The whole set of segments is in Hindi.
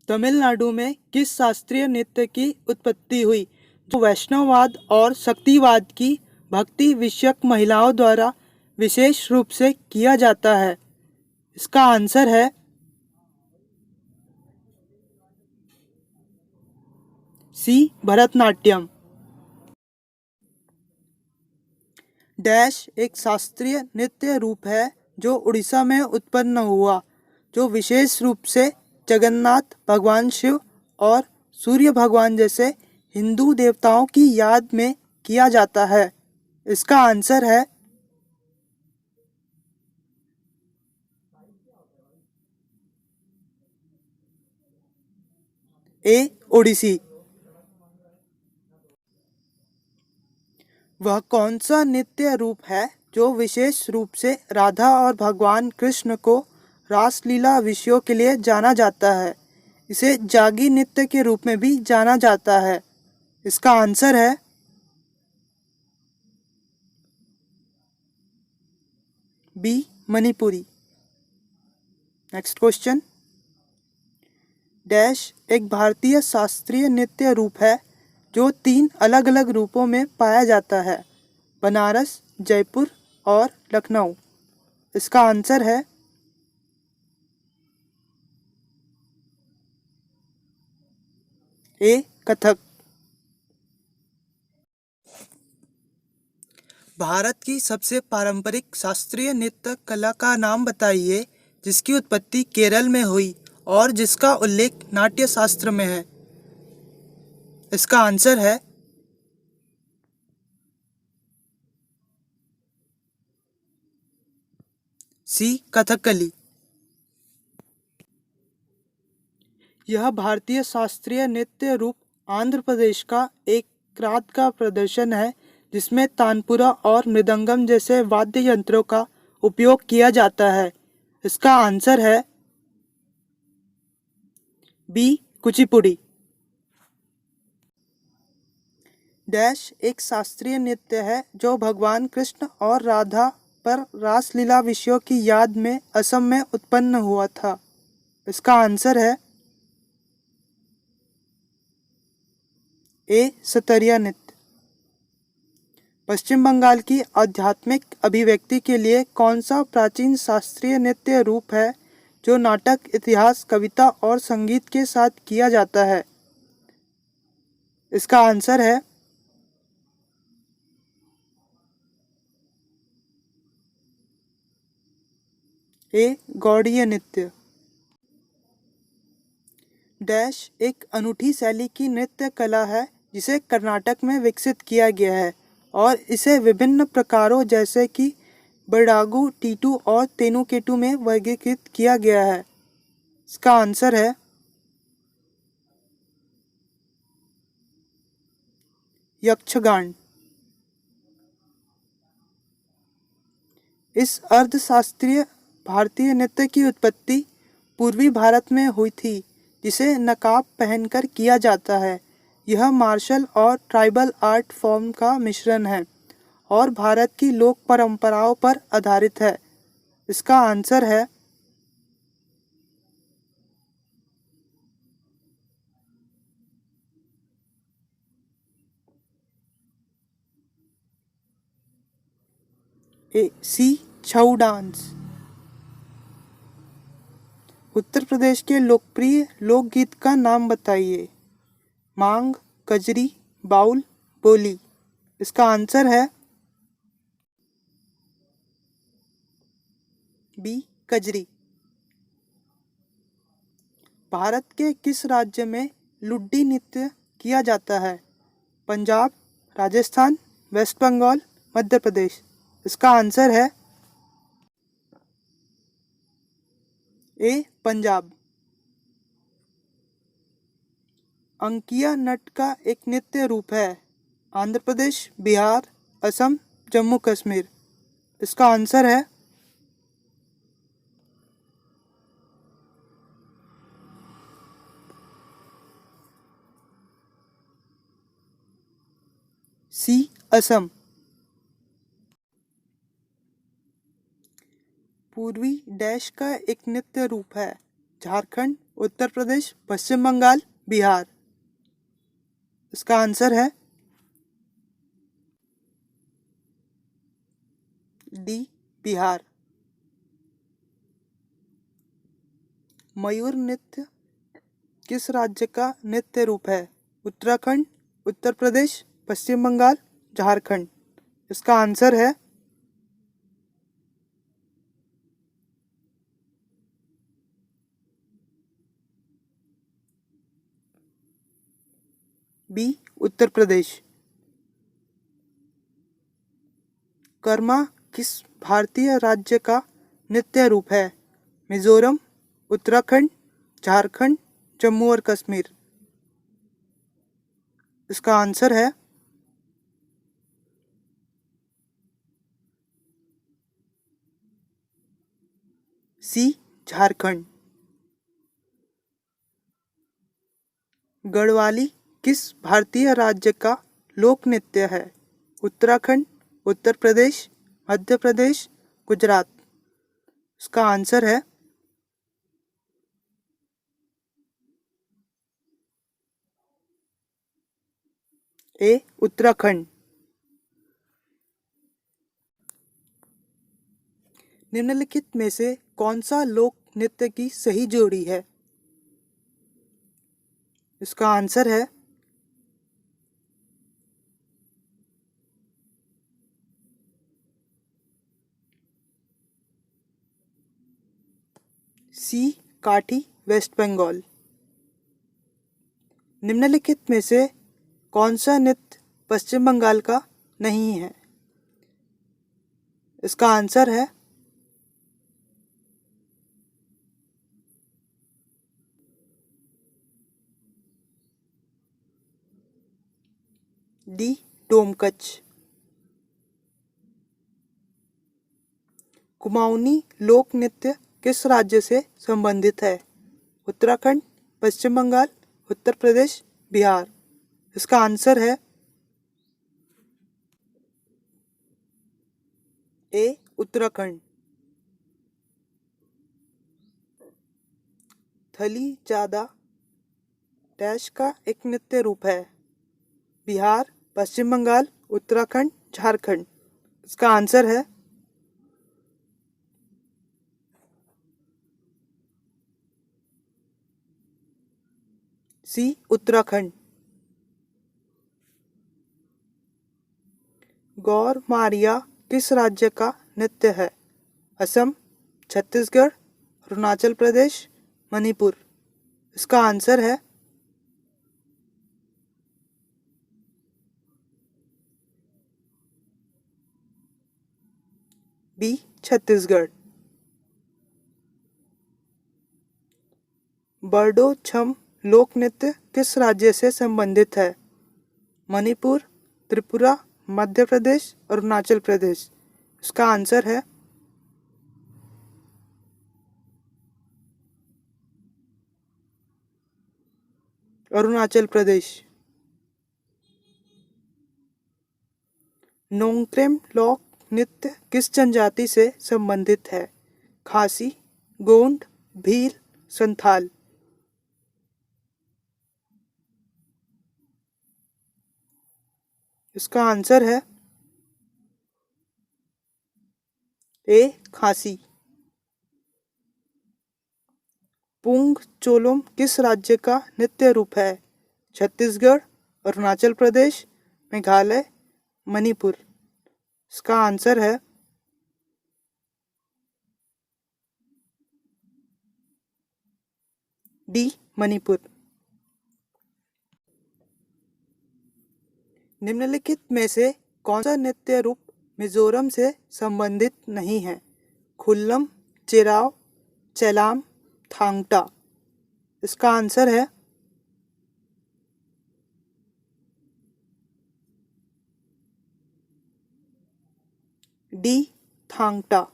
तमिलनाडु में किस शास्त्रीय नृत्य की उत्पत्ति हुई जो वैष्णववाद और शक्तिवाद की भक्ति विषयक महिलाओं द्वारा विशेष रूप से किया जाता है? इसका आंसर है सी, भरतनाट्यम। डैश एक शास्त्रीय नृत्य रूप है जो उड़ीसा में उत्पन्न हुआ, जो विशेष रूप से जगन्नाथ भगवान शिव और सूर्य भगवान जैसे हिंदू देवताओं की याद में किया जाता है। इसका आंसर है ए, ओडिसी। वह कौन सा नृत्य रूप है जो विशेष रूप से राधा और भगवान कृष्ण को रासलीला विषयों के लिए जाना जाता है? इसे जागी नृत्य के रूप में भी जाना जाता है। इसका आंसर है B, Manipuri. Next question. Dash एक भारतीय शास्त्रीय नृत्य रूप है जो 3 अलग अलग रूपों में पाया जाता है, बनारस, जयपुर और लखनऊ। इसका आंसर है ए, कथक। भारत की सबसे पारंपरिक शास्त्रीय नृत्य कला का नाम बताइए जिसकी उत्पत्ति केरल में हुई और जिसका उल्लेख नाट्य शास्त्र में है। इसका आंसर है सी, कथकली। यह भारतीय शास्त्रीय नृत्य रूप आंध्र प्रदेश का एक रात का प्रदर्शन है जिसमें तानपुरा और मृदंगम जैसे वाद्य यंत्रों का उपयोग किया जाता है। इसका आंसर है बी, कुचिपुड़ी। डैश एक शास्त्रीय नृत्य है जो भगवान कृष्ण और राधा पर रासलीला विषयों की याद में असम में उत्पन्न हुआ था। इसका आंसर है ए, सतरिया नृत्य। पश्चिम बंगाल की आध्यात्मिक अभिव्यक्ति के लिए कौन सा प्राचीन शास्त्रीय नृत्य रूप है जो नाटक, इतिहास, कविता और संगीत के साथ किया जाता है? इसका आंसर है ए, गौड़ीय नृत्य। डैश एक अनूठी शैली की नृत्य कला है जिसे कर्नाटक में विकसित किया गया है और इसे विभिन्न प्रकारों जैसे कि बडागू, टीटू और तेनुकेटू में वर्गीकृत किया गया है। इसका आंसर है यक्षगान। इस अर्धशास्त्रीय भारतीय नृत्य की उत्पत्ति पूर्वी भारत में हुई थी जिसे नकाब पहनकर किया जाता है। यह मार्शल और ट्राइबल आर्ट फॉर्म का मिश्रण है और भारत की लोक परंपराओं पर आधारित है। इसका आंसर है ए, सी, छऊ डांस। उत्तर प्रदेश के लोकप्रिय लोकगीत का नाम बताइए। मांग, कजरी, बाउल, बोली। इसका आंसर है बी, कजरी। भारत के किस राज्य में लुड्डी नृत्य किया जाता है? पंजाब, राजस्थान, वेस्ट बंगाल, मध्य प्रदेश। इसका आंसर है ए, पंजाब। अंकिया नट का एक नृत्य रूप है, आंध्र प्रदेश, बिहार, असम, जम्मू कश्मीर। इसका आंसर है सी, असम। पूर्वी डैश का एक नृत्य रूप है, झारखंड, उत्तर प्रदेश, पश्चिम बंगाल, बिहार। इसका आंसर है डी, बिहार। मयूर नृत्य किस राज्य का नृत्य रूप है? उत्तराखंड, उत्तर प्रदेश, पश्चिम बंगाल, झारखंड। इसका आंसर है बी, उत्तर प्रदेश। कर्मा किस भारतीय राज्य का नृत्य रूप है? मिजोरम, उत्तराखंड, झारखंड, जम्मू और कश्मीर। इसका आंसर है सी, झारखंड। गढ़वाली किस भारतीय राज्य का लोक नृत्य है? उत्तराखंड, उत्तर प्रदेश, मध्य प्रदेश, गुजरात। इसका आंसर है ए, उत्तराखंड। निम्नलिखित में से कौन सा लोक नृत्य की सही जोड़ी है? इसका आंसर है सी, काठी, वेस्ट बंगाल। निम्नलिखित में से कौन सा नृत्य पश्चिम बंगाल का नहीं है? इसका आंसर है डी, डोमकच। कुमाऊनी लोक नृत्य किस राज्य से संबंधित है? उत्तराखंड, पश्चिम बंगाल, उत्तर प्रदेश, बिहार। इसका आंसर है ए, उत्तराखंड। थली जादा डैश का एक नृत्य रूप है? बिहार, पश्चिम बंगाल, उत्तराखंड, झारखंड। इसका आंसर है सी, उत्तराखंड। गौर मारिया किस राज्य का नृत्य है? असम, छत्तीसगढ़, अरुणाचल प्रदेश, मणिपुर। इसका आंसर है बी, छत्तीसगढ़। बर्डो छम लोक नृत्य किस राज्य से संबंधित है? मणिपुर, त्रिपुरा, मध्य प्रदेश, अरुणाचल प्रदेश। इसका आंसर है अरुणाचल प्रदेश। नोंगक्रेम लोक नृत्य किस जनजाति से संबंधित है? खासी, गोंड, भील, संथाल। इसका आंसर है ए, खासी। पुंग चोलोम किस राज्य का नृत्य रूप है? छत्तीसगढ़, अरुणाचल प्रदेश, मेघालय, मणिपुर। इसका आंसर है डी, मणिपुर। निम्नलिखित में से कौन सा नृत्य रूप मिजोरम से संबंधित नहीं है? खुल्लम, चिराव, चेलाम, थांगटा। इसका आंसर है डी, थांगटा।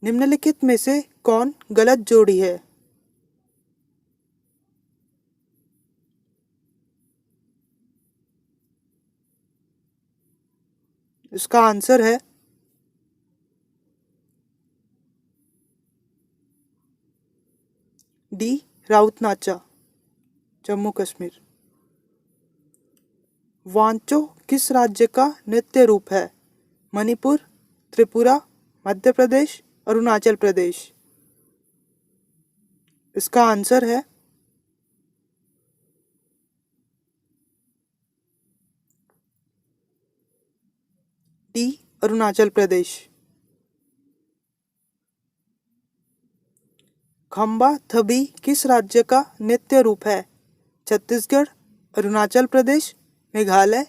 निम्नलिखित में से कौन गलत जोड़ी है? इसका आंसर है डी राउत नाचा, जम्मू कश्मीर। वांचो किस राज्य का नृत्य रूप है? मणिपुर, त्रिपुरा, मध्य प्रदेश, अरुणाचल प्रदेश। इसका आंसर है डी अरुणाचल प्रदेश। खम्बा थबी किस राज्य का नृत्य रूप है? छत्तीसगढ़, अरुणाचल प्रदेश, मेघालय,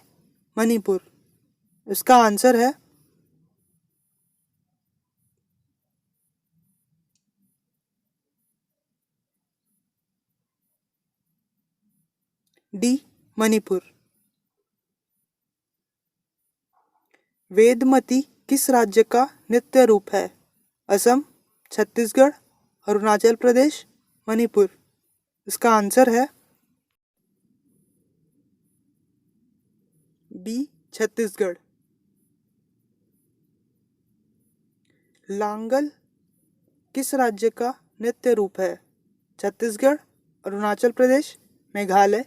मणिपुर। इसका आंसर है डी मणिपुर। वेदमती किस राज्य का नृत्य रूप है? असम, छत्तीसगढ़, अरुणाचल प्रदेश, मणिपुर। इसका आंसर है बी छत्तीसगढ़। लांगल किस राज्य का नृत्य रूप है? छत्तीसगढ़, अरुणाचल प्रदेश, मेघालय,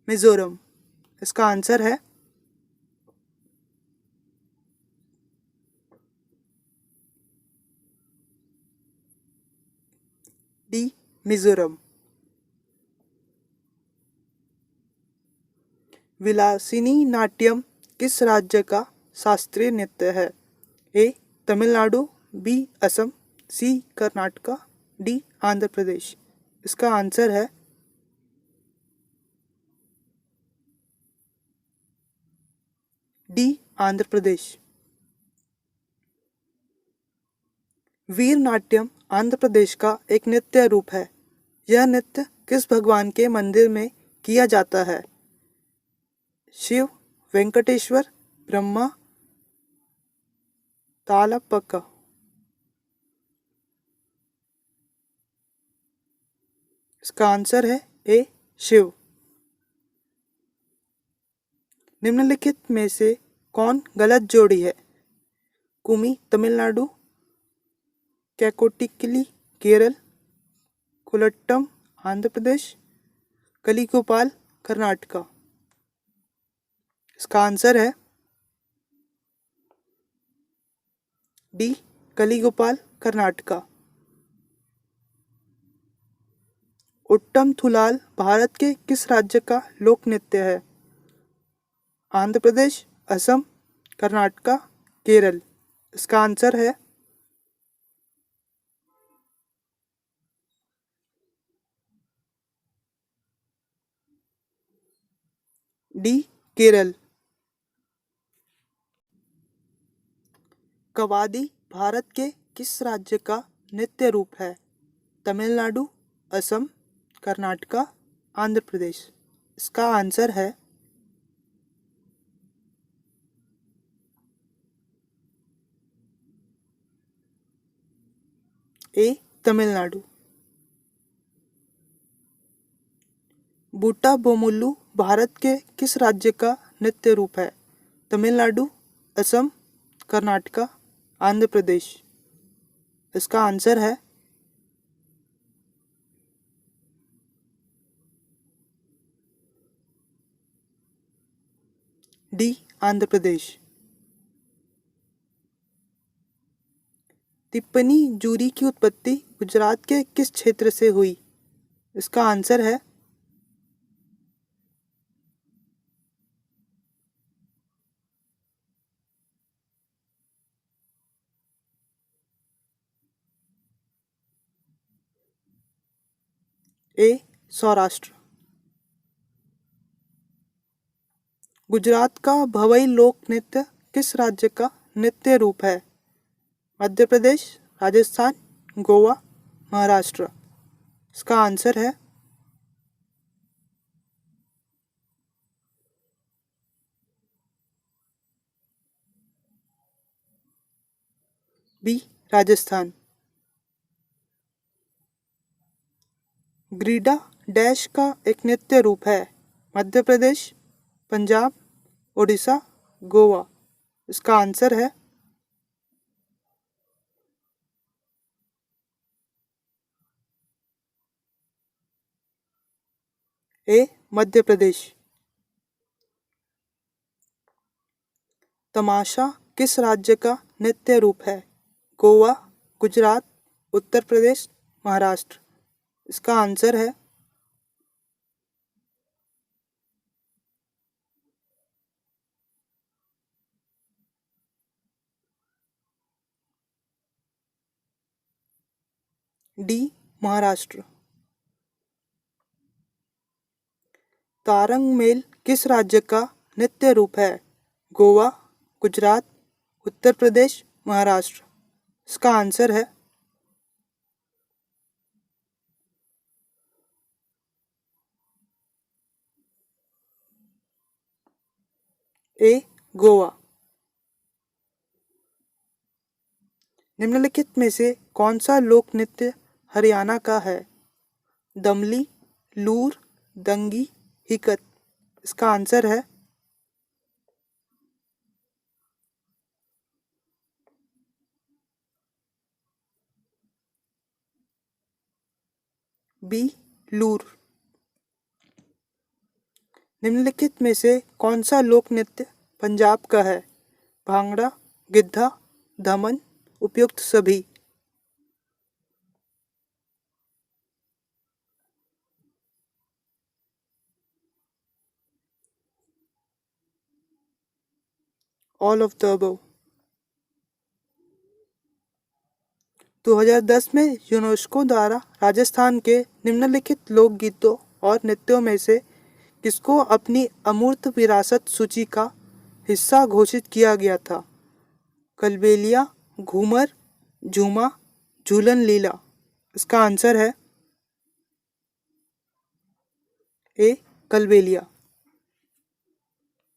मिजोरम। इसका आंसर है डी मिजोरम। विलासिनी नाट्यम किस राज्य का शास्त्रीय नृत्य है? ए तमिलनाडु, बी असम, सी कर्नाटका, डी आंध्र प्रदेश। इसका आंसर है डी आंध्र प्रदेश। वीर नाट्यम आंध्र प्रदेश का एक नृत्य रूप है। यह नृत्य किस भगवान के मंदिर में किया जाता है? शिव, वेंकटेश्वर, ब्रह्मा, तालपका। इसका आंसर है ए शिव। निम्नलिखित में से कौन गलत जोड़ी है? कुमी तमिलनाडु, कैकोटिकली केरल, कुलट्टम आंध्र प्रदेश, कलीगोपाल कर्नाटका। इसका आंसर है डी कलीगोपाल कर्नाटका। उट्टम थुलाल भारत के किस राज्य का लोक नृत्य है? आंध्र प्रदेश, असम, कर्नाटका, केरल। इसका आंसर है डी केरल। कवादी भारत के किस राज्य का नृत्य रूप है? तमिलनाडु, असम, कर्नाटका, आंध्र प्रदेश। इसका आंसर है ए तमिलनाडु। बूटा बोमुल्लू भारत के किस राज्य का नृत्य रूप है? तमिलनाडु, असम, कर्नाटका, आंध्र प्रदेश। इसका आंसर है डी आंध्र प्रदेश। टिप्पणी जूरी की उत्पत्ति गुजरात के किस क्षेत्र से हुई? इसका आंसर है ए सौराष्ट्र। गुजरात का भवई लोक नृत्य किस राज्य का नृत्य रूप है? मध्य प्रदेश, राजस्थान, गोवा, महाराष्ट्र। इसका आंसर है बी राजस्थान। ग्रीडा डैश का एक नृत्य रूप है। मध्य प्रदेश, पंजाब, उड़ीसा, गोवा। इसका आंसर है ए मध्य प्रदेश। तमाशा किस राज्य का नृत्य रूप है? गोवा, गुजरात, उत्तर प्रदेश, महाराष्ट्र। इसका आंसर है डी, महाराष्ट्र। तारंग मेल किस राज्य का नृत्य रूप है? गोवा, गुजरात, उत्तर प्रदेश, महाराष्ट्र। इसका आंसर है ए, गोवा। निम्नलिखित में से कौन सा लोक नृत्य हरियाणा का है? दमली, लूर, दंगी, हिकत। इसका आंसर है बी, लूर। निम्नलिखित में से कौन सा लोक नृत्य पंजाब का है? भांगड़ा, गिद्धा, धमन, उपयुक्त सभी। All of the above. 2010 में यूनेस्को द्वारा राजस्थान के निम्नलिखित लोकगीतों और नृत्यों में से किसको अपनी अमूर्त विरासत सूची का हिस्सा घोषित किया गया था? कलबेलिया, घूमर, झूमा, झूलन लीला। इसका आंसर है ए, कलबेलिया।